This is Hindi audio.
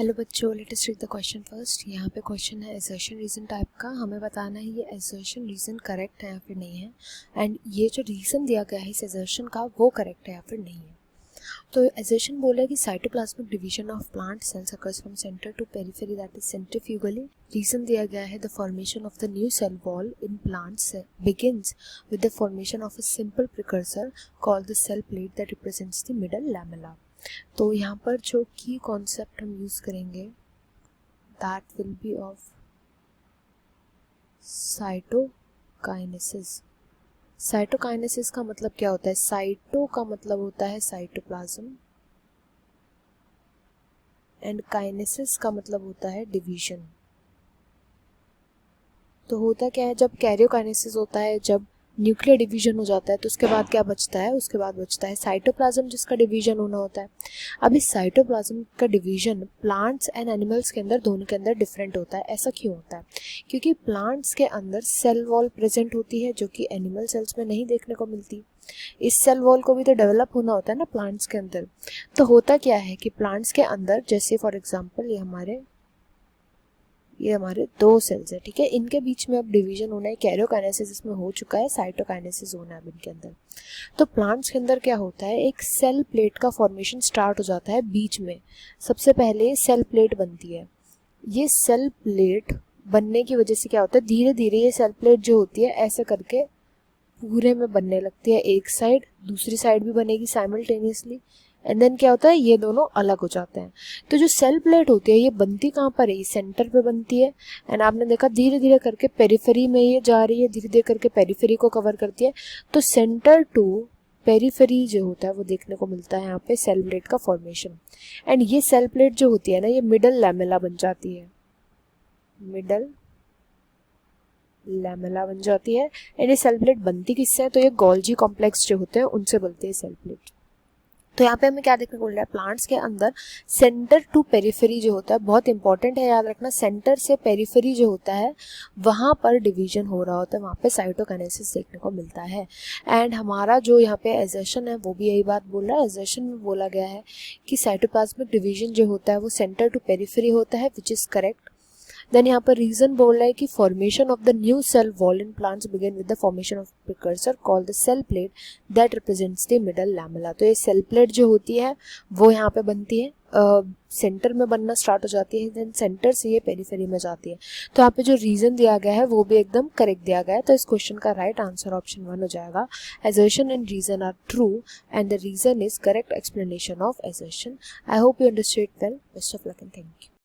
हेलो बच्चों, let us read the question first. यहाँ पे क्वेश्चन है असर्शन रीज़न टाइप का। हमें बताना है ये असर्शन रीज़न करेक्ट है या फिर नहीं है, एंड ये जो रीज़न दिया गया है इस असर्शन का वो करेक्ट है या फिर नहीं है। तो असर्शन बोला है कि cytoplasmic division of plant cells occurs from centre to periphery, that is centrifugally. Reason दिया गया है the formation of the new cell wall in plants begins with the formation of a simple precursor called the cell plate that represents the middle lamella. तो यहाँ पर जो की कॉन्सेप्ट हम यूज़ करेंगे that will be of cytokinesis. Cytokinesis का मतलब क्या होता है? साइटो का मतलब होता है साइटोप्लाज्म एंड काइनेसिस का मतलब होता है डिवीजन। तो होता क्या है, जब कैरियोकाइनेसिस होता है, जब न्यूक्लियर डिवीजन हो जाता है तो उसके बाद क्या बचता है? उसके बाद बचता है साइटोप्लाज्म, जिसका डिवीजन होना होता है। अब इस साइटोप्लाज्म का डिवीजन प्लांट्स एंड एनिमल्स के अंदर, दोनों के अंदर डिफरेंट होता है। ऐसा क्यों होता है? क्योंकि प्लांट्स के अंदर सेल वॉल प्रेजेंट होती है जो कि एनिमल सेल्स में नहीं देखने को मिलती। इस सेल वॉल को भी तो डेवलप होना होता है ना प्लांट्स के अंदर। तो होता क्या है कि प्लांट्स के अंदर, जैसे फॉर एग्जाम्पल ये हमारे दो सेल्स है, ठीक है, इनके बीच में अब डिवीजन होना है। कैरियोकाइनेसिस इसमें हो चुका है, साइटोकाइनेसिस होना है अब इनके अंदर। तो प्लांट्स के अंदर क्या होता है, एक सेल प्लेट का फॉर्मेशन स्टार्ट हो जाता है बीच में। सबसे पहले सेल प्लेट बनती है। ये सेल प्लेट बनने की वजह से क्या होता है, धीरे धीरे ये सेल प्लेट जो होती है ऐसे करके पूरे में बनने लगती है। एक साइड, दूसरी साइड भी बनेगी साइमल्टेनियसली, एंड देन क्या होता है, ये दोनों अलग हो जाते हैं। तो जो सेल प्लेट होती है ये बनती कहाँ पर है? ये सेंटर पे बनती है, एंड आपने देखा धीरे धीरे करके पेरिफेरी में ये जा रही है, धीरे धीरे करके पेरिफेरी को कवर करती है। तो सेंटर टू पेरिफेरी जो होता है वो देखने को मिलता है यहाँ पे सेल प्लेट का फॉर्मेशन। एंड ये सेल प्लेट जो होती है ना, ये मिडल लैमेला बन जाती है, मिडल लैमेला बन जाती है। एंड ये सेल प्लेट बनती किससे है? तो ये गोल्जी कॉम्प्लेक्स जो होते हैं उनसे बनती है सेल प्लेट। तो यहाँ पे हमें क्या देखने को मिल रहा है, प्लांट्स के अंदर सेंटर टू पेरिफेरी जो होता है, बहुत इंपॉर्टेंट है याद रखना, सेंटर से पेरिफेरी जो होता है वहाँ पर डिवीजन हो रहा होता है, वहाँ पे साइटोकाइनेसिस देखने को मिलता है। एंड हमारा जो यहाँ पे असर्शन है वो भी यही बात बोल रहा है। असर्शन में बोला गया है कि साइटोप्लाज्मिक डिवीजन जो होता है वो सेंटर टू पेरिफेरी होता है, विच इज़ करेक्ट। देन यहाँ पर रीजन बोल रहा है कि formation of the new cell wall in plants begin with the formation of precursor called the cell plate that represents the middle lamella. तो ये सेल प्लेट जो होती है वो यहाँ पे बनती है, सेंटर में बनना स्टार्ट हो जाती है, देन सेंटर से ये पेरिफेरी में जाती है। तो यहाँ पे जो रीजन दिया गया है वो भी एकदम करेक्ट दिया गया है। तो इस क्वेश्चन का राइट आंसर ऑप्शन 1 हो जाएगा। Assertion and reason are true and the reason is correct explanation of assertion. I hope you understood well. Best of luck and thank you.